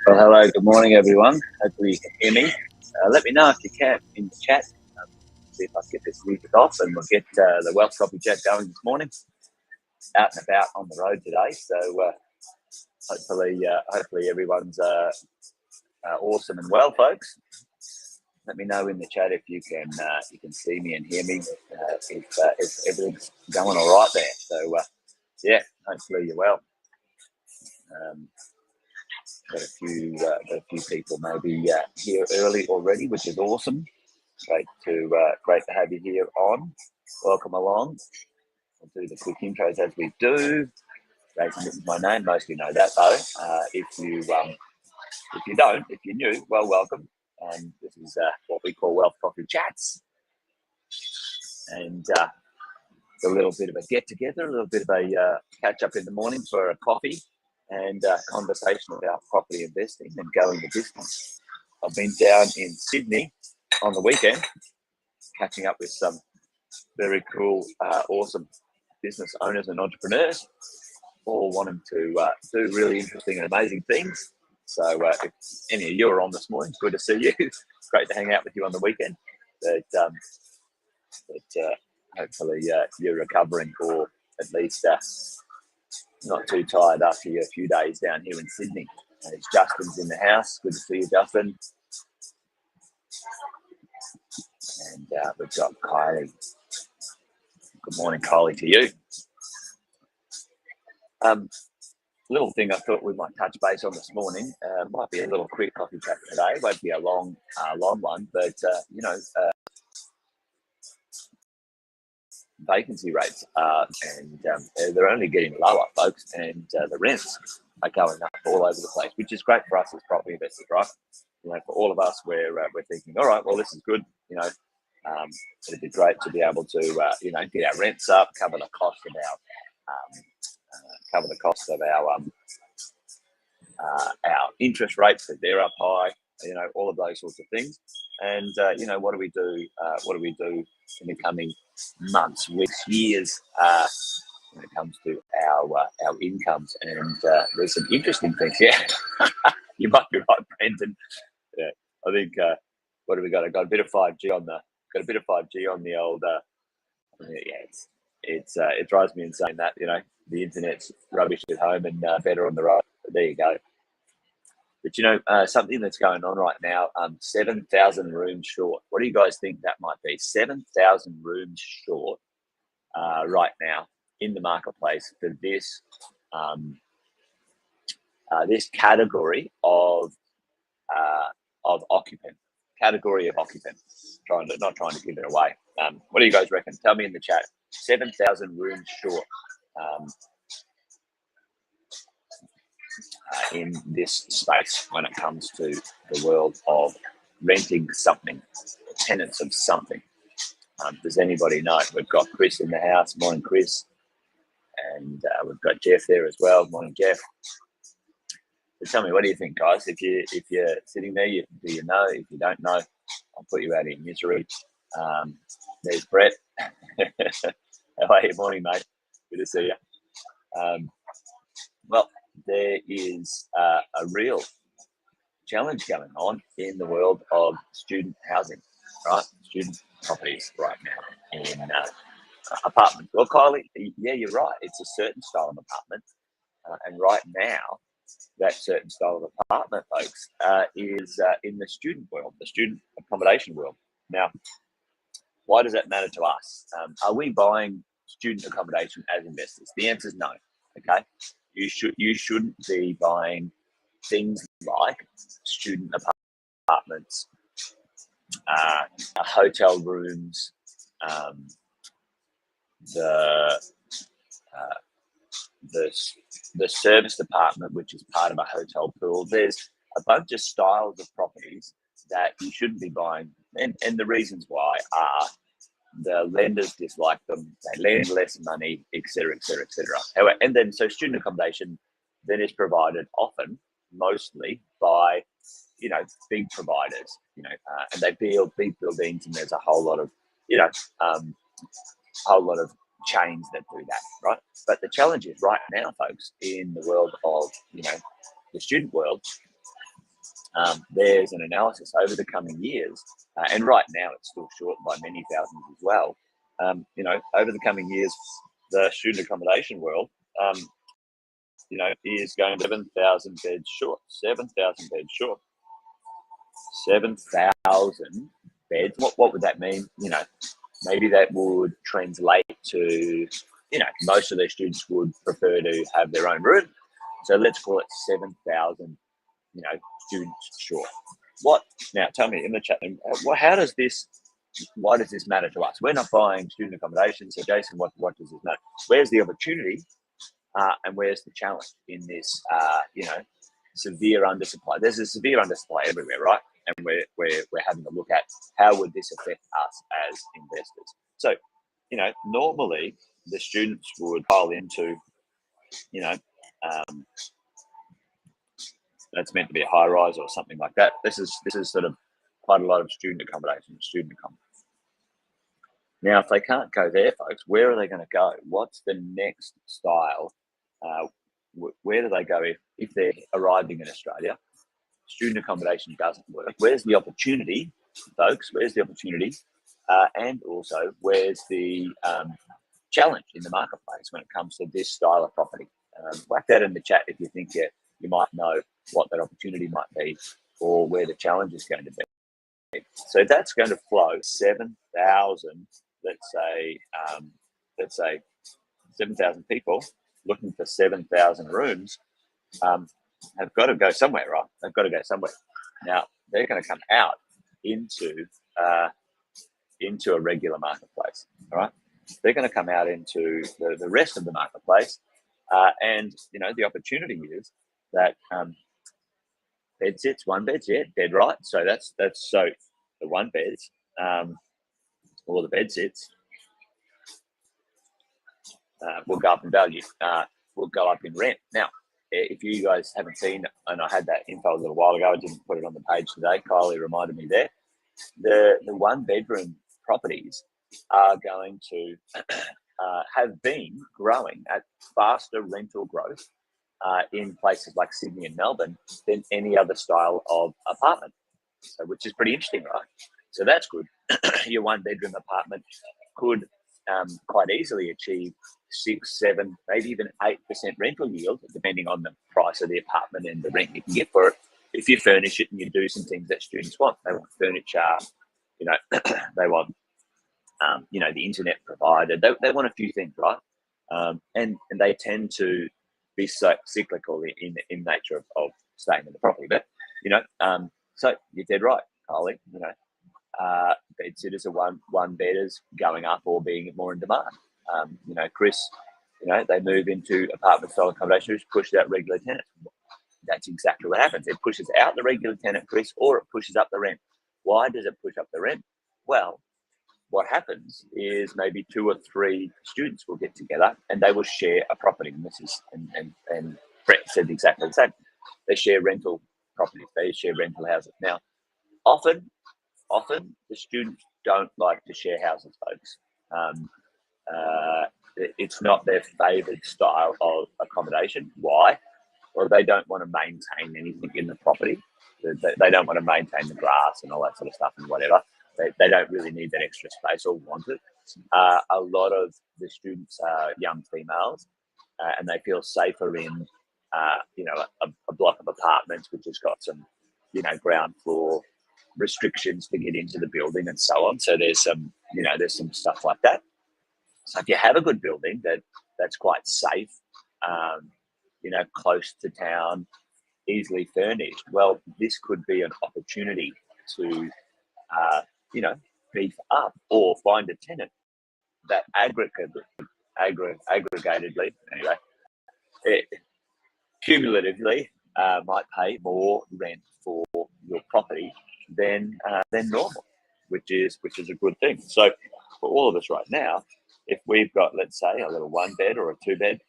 Well, hello, good morning, everyone. Hopefully you can hear me. Let me know if you can in the chat. See if I can get this music off, and we'll get the Wealth Coffee Chat going this morning. Out and about on the road today, so hopefully everyone's awesome and well, folks. Let me know in the chat if you can see me and hear me. If everything's going all right there. So yeah, hopefully you're well. Got a few people maybe here early already, which is awesome. Great to have you here on. Welcome along. I'll do the quick intros as we do. Jason, this is my name. Most of you know that though. If you don't, if you're new, well, welcome. This is what we call Wealth Coffee Chats, and a little bit of a get together, a little bit of a catch up in the morning for a coffee and conversation about property investing and going the distance. I've been down in Sydney on the weekend, catching up with some very cool, awesome business owners and entrepreneurs, all wanting to do really interesting and amazing things. So if any of you are on this morning, good to see you. Great to hang out with you on the weekend. But hopefully you're recovering, or at least not too tired after a few days down here in Sydney. And Justin's in the house. Good to see you, Justin. And we've got Kylie. Good morning, Kylie, to you. Little thing I thought we might touch base on this morning. Might be a little quick coffee chat today. Won't be a long one, but vacancy rates and they're only getting lower, folks, and the rents are going up all over the place, which is great for us as property investors, right? You know, for all of us, we're thinking, all right, well, this is good. You know, it'd be great to be able to get our rents up, cover the cost of our interest rates, that they're up high. You know, all of those sorts of things. And what do we do? What do we do in the coming months, weeks, years when it comes to our incomes? And there's some interesting things. Yeah, you might be right, Brendan. Yeah, I think what do we got? I got a bit of 5G on the old. It drives me insane that the internet's rubbish at home and better on the road. But there you go. But something that's going on right now, 7,000 rooms short. What do you guys think that might be? 7,000 rooms short right now in the marketplace for this this category of occupant. Not trying to give it away. What do you guys reckon? Tell me in the chat. 7,000 rooms short. In this space when it comes to the world of renting something, tenants of something. Does anybody know? We've got Chris in the house. Morning, Chris. And we've got Jeff there as well. Morning, Jeff. So tell me, what do you think, guys? If you're sitting there, do you know? If you don't know, I'll put you out of your misery. There's Brett. How are you? Morning, mate. Good to see you. Well, there is a real challenge going on in the world of student housing, right? Student properties right now in apartments. Well, Kylie, yeah, you're right. It's a certain style of apartment. And right now, that certain style of apartment, folks, is in the student world, the student accommodation world. Now, why does that matter to us? Are we buying student accommodation as investors? The answer is no, okay? You shouldn't be buying things like student apartments, hotel rooms, the service department, which is part of a hotel pool. There's a bunch of styles of properties that you shouldn't be buying, and the reasons why are the lenders dislike them, they lend less money, etc., etc., etc. However, and then so student accommodation then is provided often, mostly by big providers, and they build big buildings, and there's a whole lot of chains that do that, right? But the challenge is right now, folks, in the world of the student world, there's an analysis over the coming years, and right now it's still short by many thousands as well. Over the coming years, the student accommodation world, is going 7,000 beds short. 7,000 beds short. 7,000 beds. What would that mean? Maybe that would translate to, most of their students would prefer to have their own room. So let's call it 7,000, students short. Now tell me in the chat, why does this matter to us? We're not buying student accommodation. So Jason, what does this matter? Where's the opportunity and where's the challenge in this, severe undersupply? There's a severe undersupply everywhere, right? And we're having a look at how would this affect us as investors. So, normally the students would pile into, that's meant to be a high rise or something like that. This is sort of quite a lot of student accommodation, student accommodation. Now, if they can't go there, folks, where are they going to go? What's the next style? Where do they go if they're arriving in Australia? Student accommodation doesn't work. Where's the opportunity, folks? Where's the opportunity? And also, where's the challenge in the marketplace when it comes to this style of property? Whack that in the chat if you think you might know what that opportunity might be or where the challenge is going to be. So that's going to flow 7,000, let's say 7,000 people looking for 7,000 rooms have got to go somewhere, right? They've got to go somewhere. Now, they're going to come out into a regular marketplace, all right? They're going to come out into the rest of the marketplace. And, the opportunity is that bed sits, one beds, yeah, dead right. So that's so the one beds or the bed sits will go up in value, will go up in rent. Now, if you guys haven't seen, and I had that info a little while ago, I didn't put it on the page today, Kylie reminded me there, the one bedroom properties are going to have been growing at faster rental growth in places like Sydney and Melbourne than any other style of apartment, so, which is pretty interesting, right? So that's good. Your one bedroom apartment could quite easily achieve 6, 7, maybe even 8% rental yield, depending on the price of the apartment and the rent you can get for it. If you furnish it and you do some things that students want, they want furniture, they want, the internet provided. They want a few things, right? And they tend to be so cyclical in nature of staying in the property. But, so you're dead right, Kylie. Bed sitters are one bedders going up or being more in demand. Chris, they move into apartment style accommodation, which pushes out regular tenants. That's exactly what happens. It pushes out the regular tenant, Chris, or it pushes up the rent. Why does it push up the rent? Well, what happens is maybe 2 or 3 students will get together and they will share a property. And this is and Brett said exactly the same. They share rental properties. They share rental houses. Now, often the students don't like to share houses, folks. It's not their favoured style of accommodation. Why? Well, they don't want to maintain anything in the property. They don't want to maintain the grass and all that sort of stuff and whatever. They don't really need that extra space or want it. A lot of the students are young females, and they feel safer in, a block of apartments which has got some, ground floor restrictions to get into the building and so on. So there's some stuff like that. So if you have a good building that's quite safe, close to town, easily furnished, well, this could be an opportunity to, beef up or find a tenant that aggregatedly, anyway, cumulatively might pay more rent for your property than normal, which is a good thing. So for all of us right now, if we've got, let's say, a little 1 bed or a 2 bed,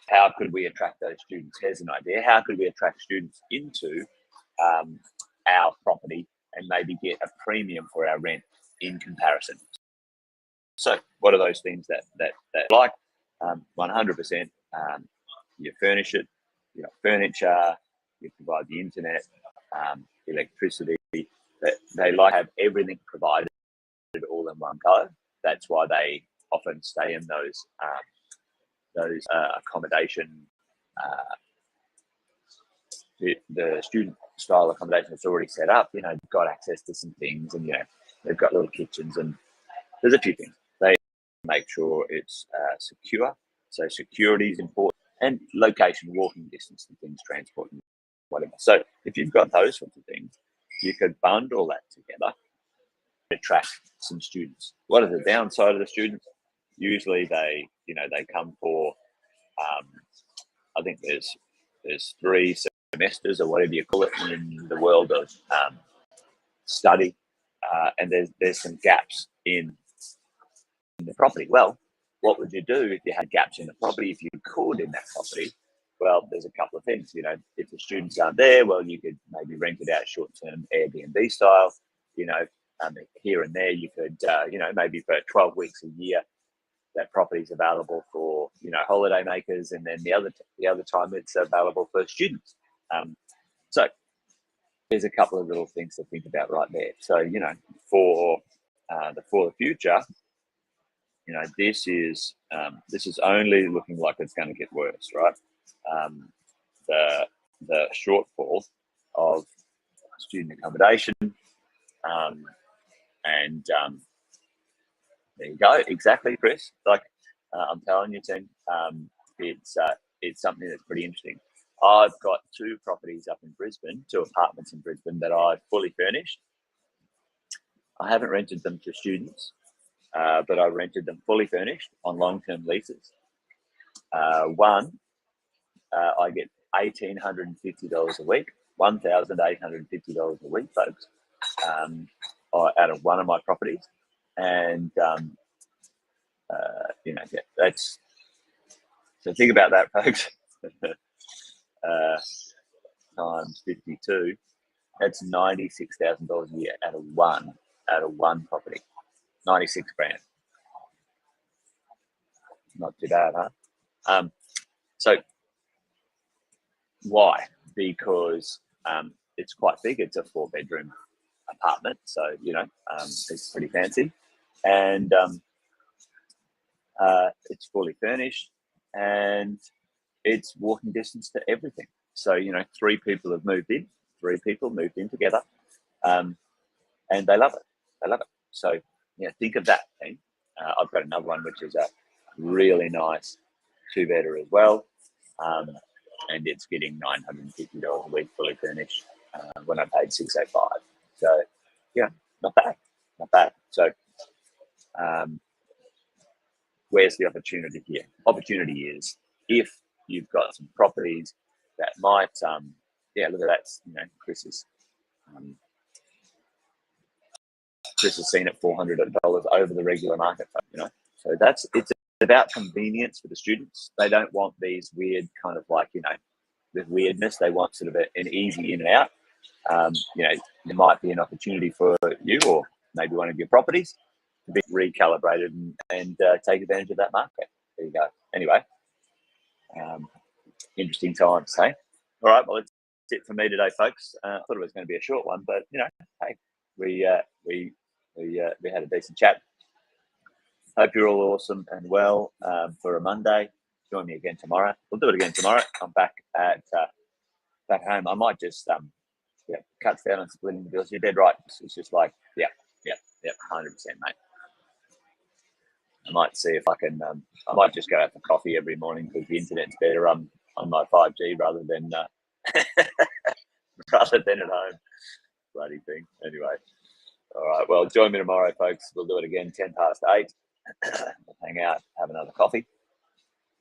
how could we attract those students? Here's an idea. How could we attract students into our property and maybe get a premium for our rent in comparison? So what are those things that like? 100%, you furnish it, furniture, you provide the internet, electricity. They like to have everything provided all in one go. That's why they often stay in those accommodation, the student style accommodation that's already set up. You know, they've got access to some things, and they've got little kitchens, and there's a few things. They make sure it's secure. So security is important, and location, walking distance, and things, transport, and whatever. So if you've got those sorts of things, you could bundle that together, attract some students. What is the downside of the students? Usually they come for, I think there's 3 semesters or whatever you call it in the world of study, and there's some gaps in the property. Well, what would you do if you had gaps in the property? If you could in that property, well, there's a couple of things. If the students aren't there, well, you could maybe rent it out short-term Airbnb style. Here and there, you could, maybe for 12 weeks a year, that property is available for holiday makers, and then the other time it's available for students. So there's a couple of little things to think about right there. So for the future, this is only looking like it's going to get worse, right? The shortfall of student accommodation, and there you go, exactly, Chris. Like I'm telling you, Tim, it's something that's pretty interesting. I've got 2 properties up in Brisbane, 2 apartments in Brisbane that I've fully furnished. I haven't rented them to students, but I rented them fully furnished on long-term leases. One, I get $1,850 a week, $1,850 a week, folks, out of one of my properties. And that's, so think about that, folks. Times 52, that's $96,000 a year out of one property. 96 grand. Not too bad, huh? So why? Because it's quite big. It's a 4-bedroom apartment, so it's pretty fancy, and it's fully furnished, and it's walking distance to everything. So 3 people have moved in. 3 people moved in together, and they love it. So think of that thing. I've got another one which is a really nice 2-bedder as well, and it's getting $950 a week fully furnished, when I paid $685. So not bad. So where's the opportunity here? Opportunity is if you've got some properties that might, look at that. Chris has seen it $400 over the regular market. So it's about convenience for the students. They don't want these weird kind of the weirdness. They want sort of an easy in and out. There might be an opportunity for you or maybe one of your properties to be recalibrated and take advantage of that market. There you go. Anyway, interesting times, hey? All right, well, that's it for me today, folks. I thought it was going to be a short one, but hey, we had a decent chat. Hope you're all awesome and well for a Monday. Join me again tomorrow. We'll do it again tomorrow. I'm back at back home. I might just cuts down on splitting the bills. You're dead right. It's just like 100%, mate. I might see if I can. I might just go out for coffee every morning because the internet's better on my 5G rather than at home. Bloody thing. Anyway, all right. Well, join me tomorrow, folks. We'll do it again 8:10. We'll hang out, have another coffee.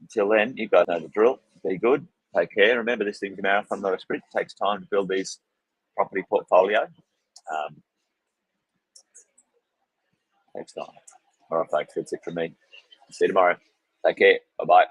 Until then, you guys know the drill. Be good. Take care. Remember, this thing's a marathon, not a sprint. It takes time to build these property portfolio. Takes time. All right, folks. That's it from me. See you tomorrow. Take care. Bye-bye.